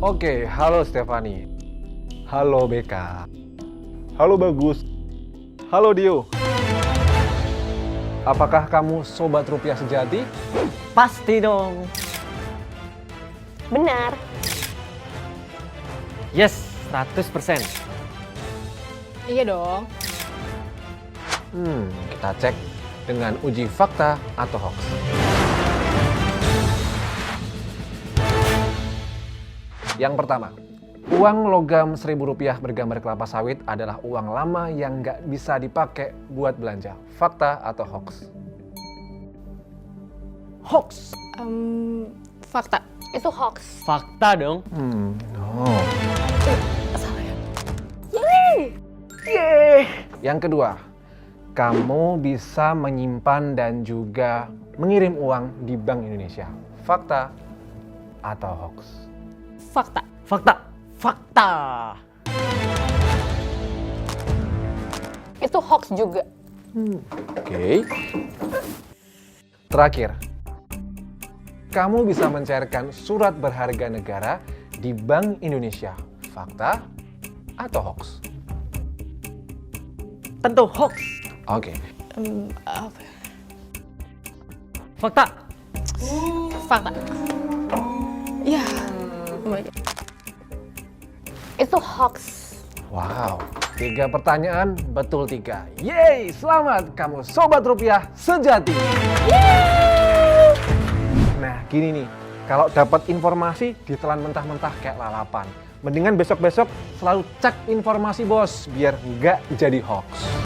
Oke, halo Stefani. Halo BK. Halo Bagus. Halo Dio. Apakah kamu sobat rupiah sejati? Pasti dong. Benar. Yes, 100%. Iya dong. Kita cek dengan uji fakta atau hoax. Yang pertama, uang logam Rp1.000 bergambar kelapa sawit adalah uang lama yang nggak bisa dipakai buat belanja. Fakta atau hoax? Hoax. Fakta. Itu hoax. Fakta dong. No. Salah ya? Yang kedua, kamu bisa menyimpan dan juga mengirim uang di Bank Indonesia. Fakta atau hoax? Fakta. Fakta. Fakta. Itu hoax juga. Oke. Terakhir, kamu bisa mencairkan surat berharga negara di Bank Indonesia. Fakta atau hoax? Tentu hoax. Oke. Apa ya? Fakta. Fakta. Ya. Oh my God. Itu hoax. Wow, 3 pertanyaan betul 3. Yeay, selamat kamu sobat rupiah sejati. Nah, gini nih, kalau dapat informasi ditelan mentah-mentah kayak lalapan. Mendingan besok-besok selalu cek informasi bos, biar nggak jadi hoax.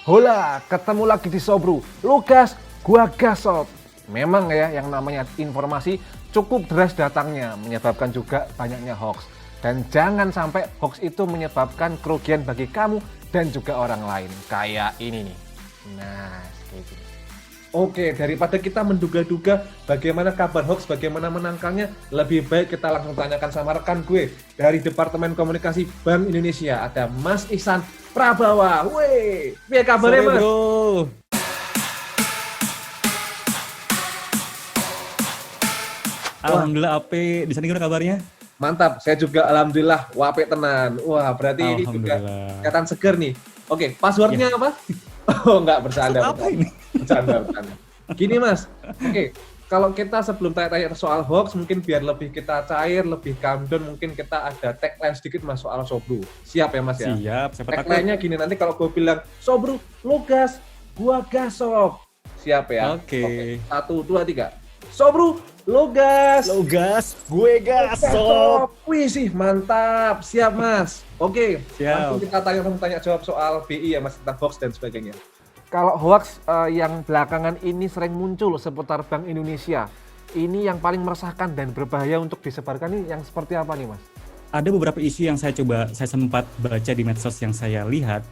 Hola, ketemu lagi di Sobru. Lukas, gua Gasop. Memang ya, yang namanya informasi cukup deras datangnya, menyebabkan juga banyaknya hoax. Dan jangan sampai hoax itu menyebabkan kerugian bagi kamu dan juga orang lain. Kayak ini nih. Nah, kayak gini. Oke, daripada kita menduga-duga bagaimana kabar hoax, bagaimana menangkalnya, lebih baik kita langsung tanyakan sama rekan gue dari Departemen Komunikasi Bank Indonesia. Ada Mas Ihsan Prabawa. Weh, apa kabarnya Mas? Bro. Alhamdulillah ape, di sana gimana kabarnya? Mantap, saya juga alhamdulillah wape tenan. Wah, berarti ini juga kelihatan seger nih. Oke, passwordnya apa? Oh, enggak, bercanda. Apa ini? Bercanda. Gini Mas, oke, kalau kita sebelum tanya-tanya soal hoax, mungkin biar lebih kita cair, lebih calm down, mungkin kita ada tagline sedikit Mas soal Sobru. Siap ya Mas ya? Siap, siapa takut. Tagline-nya gini, nanti kalau gue bilang, Sobru, lu gas, gua gasop. Siap ya? Oke. 1, 2, 3. Sobru, lu gas. Lo gas, gue gasop. Wih sih, mantap. Siap Mas. Oke, Siap. langsung kita tanya jawab soal BI ya Mas, tentang hoax dan sebagainya. Kalau hoax yang belakangan ini sering muncul seputar Bank Indonesia, ini yang paling meresahkan dan berbahaya untuk disebarkan ini yang seperti apa nih Mas? Ada beberapa isu yang saya sempat baca di medsos yang saya lihat.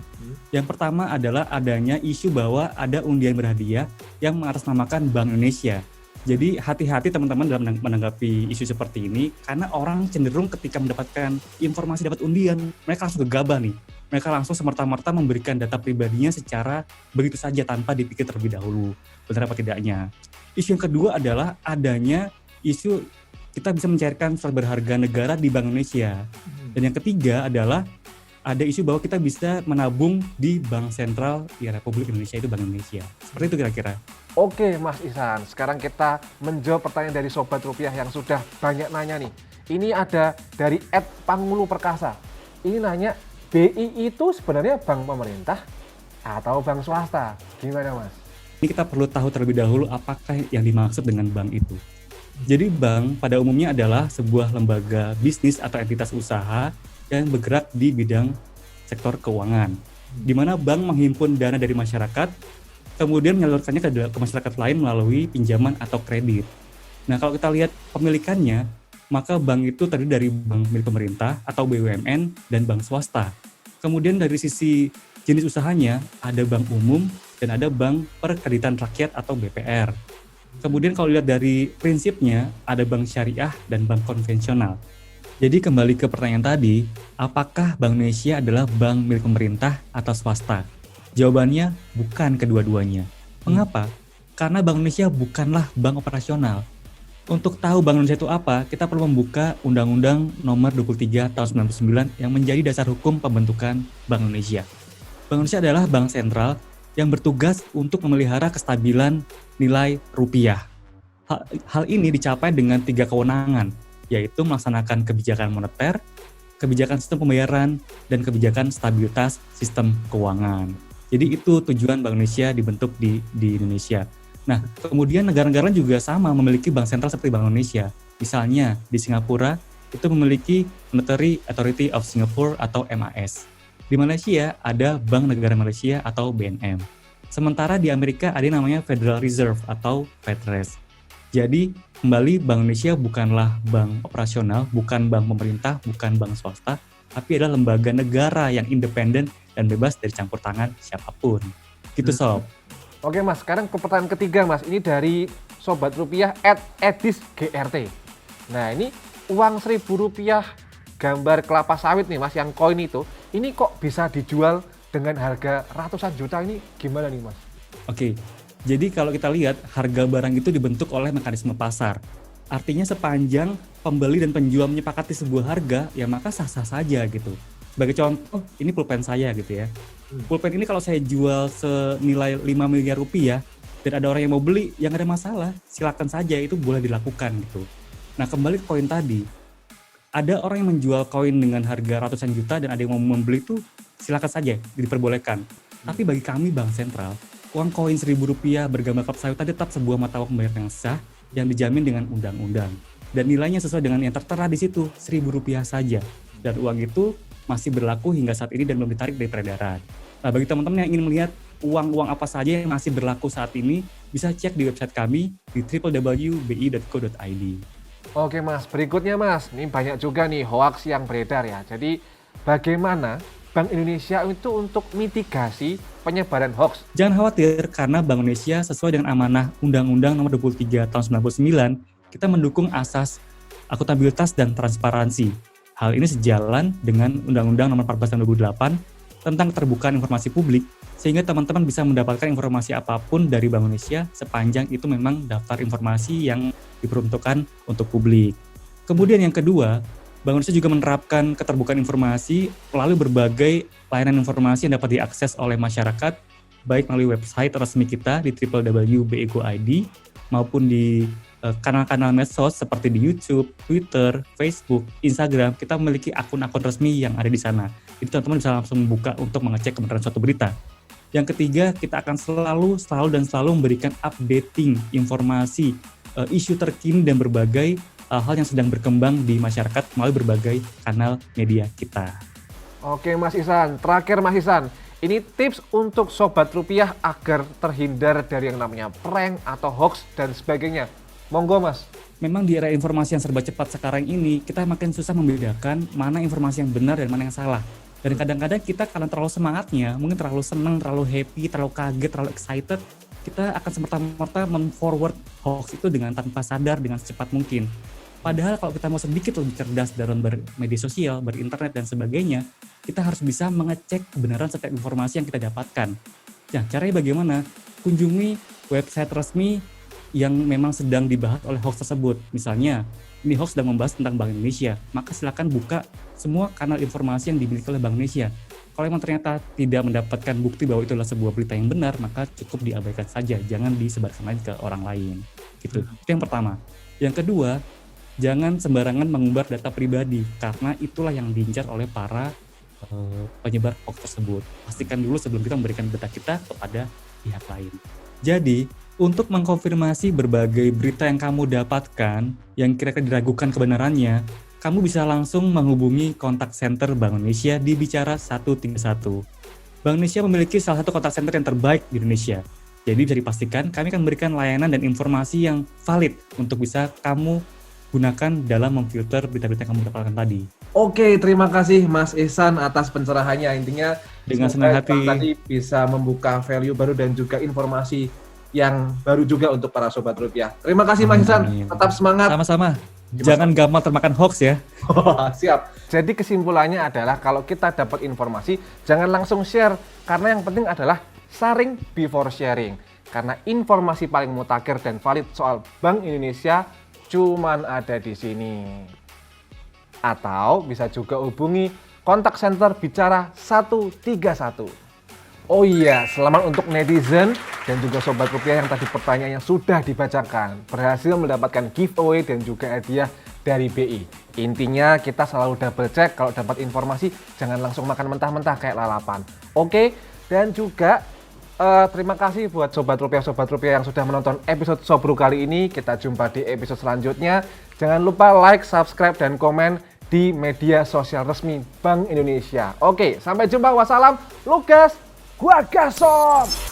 Yang pertama adalah adanya isu bahwa ada undian berhadiah yang mengatasnamakan Bank Indonesia. Jadi hati-hati teman-teman dalam menanggapi isu seperti ini, karena orang cenderung ketika mendapatkan informasi dapat undian, mereka langsung gegabah nih. Mereka langsung semerta-merta memberikan data pribadinya secara begitu saja tanpa dipikir terlebih dahulu, benar apa tidaknya. Isu yang kedua adalah adanya isu kita bisa mencairkan surat berharga negara di Bank Indonesia. Dan yang ketiga adalah ada isu bahwa kita bisa menabung di Bank Sentral ya Republik Indonesia, itu Bank Indonesia. Seperti itu kira-kira. Oke Mas Ihsan, sekarang kita menjawab pertanyaan dari Sobat Rupiah yang sudah banyak nanya nih. Ini ada dari @pangulu perkasa. Ini nanya, BI itu sebenarnya bank pemerintah atau bank swasta? Gimana Mas? Ini kita perlu tahu terlebih dahulu apakah yang dimaksud dengan bank itu. Jadi bank pada umumnya adalah sebuah lembaga bisnis atau entitas usaha yang bergerak di bidang sektor keuangan, di mana bank menghimpun dana dari masyarakat, kemudian menyalurkannya ke masyarakat lain melalui pinjaman atau kredit. Nah, kalau kita lihat pemilikannya, maka bank itu terdiri dari bank milik pemerintah atau BUMN dan bank swasta. Kemudian dari sisi jenis usahanya, ada bank umum dan ada bank perkreditan rakyat atau BPR. Kemudian kalau lihat dari prinsipnya, ada bank syariah dan bank konvensional. Jadi kembali ke pertanyaan tadi, apakah Bank Indonesia adalah bank milik pemerintah atau swasta? Jawabannya bukan kedua-duanya. Mengapa? Karena Bank Indonesia bukanlah bank operasional. Untuk tahu Bank Indonesia itu apa, kita perlu membuka Undang-Undang Nomor 23 Tahun 99 yang menjadi dasar hukum pembentukan Bank Indonesia. Bank Indonesia adalah bank sentral yang bertugas untuk memelihara kestabilan nilai rupiah. Hal ini dicapai dengan 3 kewenangan, yaitu melaksanakan kebijakan moneter, kebijakan sistem pembayaran, dan kebijakan stabilitas sistem keuangan. Jadi itu tujuan Bank Indonesia dibentuk di Indonesia. Nah, kemudian negara-negara juga sama memiliki bank sentral seperti Bank Indonesia. Misalnya di Singapura itu memiliki Monetary Authority of Singapore atau MAS. Di Malaysia ada Bank Negara Malaysia atau BNM. Sementara di Amerika ada yang namanya Federal Reserve atau FedRes. Jadi kembali Bank Indonesia bukanlah bank operasional, bukan bank pemerintah, bukan bank swasta, tapi adalah lembaga negara yang independen dan bebas dari campur tangan siapapun. Gitu Sob. Oke Mas, sekarang ke pertanyaan ketiga Mas. Ini dari Sobat Rupiah @edisgrt. Nah ini uang Rp1.000 gambar kelapa sawit nih Mas, yang koin itu. Ini kok bisa dijual dengan harga ratusan juta, ini gimana nih Mas? Oke, jadi kalau kita lihat harga barang itu dibentuk oleh mekanisme pasar. Artinya sepanjang pembeli dan penjual menyepakati sebuah harga, ya maka sah-sah saja gitu. Sebagai contoh, ini pulpen saya gitu ya. Pulpen ini kalau saya jual senilai 5 miliar rupiah dan ada orang yang mau beli, ya nggak ada masalah. Silakan saja, itu boleh dilakukan gitu. Nah kembali ke koin tadi, ada orang yang menjual koin dengan harga ratusan juta dan ada yang mau membeli itu silakan saja, diperbolehkan. Tapi bagi kami Bank Sentral, uang koin Rp1.000 bergambar kelapa sawit tadi tetap sebuah mata uang pembayaran yang sah yang dijamin dengan undang-undang. Dan nilainya sesuai dengan yang tertera di situ, Rp1.000 saja. Dan uang itu masih berlaku hingga saat ini dan belum ditarik dari peredaran. Nah, bagi teman-teman yang ingin melihat uang-uang apa saja yang masih berlaku saat ini, bisa cek di website kami di www.bi.co.id. Oke Mas, berikutnya Mas, ini banyak juga nih hoax yang beredar ya. Jadi bagaimana Bank Indonesia itu untuk mitigasi penyebaran hoax? Jangan khawatir karena Bank Indonesia sesuai dengan amanah Undang-Undang Nomor 23 Tahun 99, kita mendukung asas akuntabilitas dan transparansi. Hal ini sejalan dengan Undang-Undang Nomor 14 Tahun 2008 tentang keterbukaan informasi publik, sehingga teman-teman bisa mendapatkan informasi apapun dari Bank Indonesia sepanjang itu memang daftar informasi yang diperuntukkan untuk publik. Kemudian yang kedua, Bank Indonesia juga menerapkan keterbukaan informasi melalui berbagai layanan informasi yang dapat diakses oleh masyarakat, baik melalui website resmi kita di www.bi.go.id maupun di kanal-kanal medsos seperti di YouTube, Twitter, Facebook, Instagram. Kita memiliki akun-akun resmi yang ada di sana. Jadi teman-teman bisa langsung membuka untuk mengecek kebenaran suatu berita. Yang ketiga, kita akan selalu memberikan updating informasi, isu terkini dan berbagai hal yang sedang berkembang di masyarakat melalui berbagai kanal media kita. Oke Mas Ihsan, terakhir Mas Ihsan, ini tips untuk Sobat Rupiah agar terhindar dari yang namanya prank atau hoax dan sebagainya. Monggo Mas. Memang di era informasi yang serba cepat sekarang ini, kita makin susah membedakan mana informasi yang benar dan mana yang salah. Dan kadang-kadang kita karena terlalu semangatnya, mungkin terlalu senang, terlalu happy, terlalu kaget, terlalu excited, kita akan semerta-merta men-forward hoax itu dengan tanpa sadar, dengan secepat mungkin. Padahal kalau kita mau sedikit lebih cerdas dalam bermedia sosial, berinternet dan sebagainya, kita harus bisa mengecek kebenaran setiap informasi yang kita dapatkan. Nah, caranya bagaimana? Kunjungi website resmi yang memang sedang dibahas oleh hoax tersebut. Misalnya, ini hoax sedang membahas tentang Bank Indonesia, maka silakan buka semua kanal informasi yang dimiliki oleh Bank Indonesia. Kalau memang ternyata tidak mendapatkan bukti bahwa itu adalah sebuah berita yang benar, maka cukup diabaikan saja, jangan disebarkan lagi ke orang lain. Gitu. Itu yang pertama. Yang kedua, jangan sembarangan mengumbar data pribadi, karena itulah yang diincar oleh para penyebar hoax tersebut. Pastikan dulu sebelum kita memberikan data kita kepada pihak lain. Jadi, untuk mengkonfirmasi berbagai berita yang kamu dapatkan, yang kira-kira diragukan kebenarannya, kamu bisa langsung menghubungi kontak center Bank Indonesia di Bicara 131. Bank Indonesia memiliki salah satu kontak center yang terbaik di Indonesia. Jadi bisa dipastikan kami akan memberikan layanan dan informasi yang valid untuk bisa kamu gunakan dalam memfilter berita-berita yang kamu dapatkan tadi. Oke, terima kasih Mas Ihsan atas pencerahannya. Intinya dengan senang hati tadi bisa membuka value baru dan juga informasi yang baru juga untuk para Sobat Rupiah. Terima kasih Mas Ihsan, tetap semangat. Sama-sama. Jangan gampang termakan hoax ya. Siap. Jadi kesimpulannya adalah kalau kita dapat informasi, jangan langsung share. Karena yang penting adalah sharing before sharing. Karena informasi paling mutakhir dan valid soal Bank Indonesia cuman ada di sini. Atau bisa juga hubungi kontak center Bicara 131. Oh iya, selamat untuk netizen dan juga Sobat Rupiah yang tadi pertanyaannya sudah dibacakan. Berhasil mendapatkan giveaway dan juga hadiah dari BI. Intinya kita selalu double check kalau dapat informasi, jangan langsung makan mentah-mentah kayak lalapan. Oke, dan juga terima kasih buat Sobat Rupiah yang sudah menonton episode Sobru kali ini. Kita jumpa di episode selanjutnya. Jangan lupa like, subscribe, dan komen di media sosial resmi Bank Indonesia. Oke, sampai jumpa. Wassalam. Lukas, gua gasot.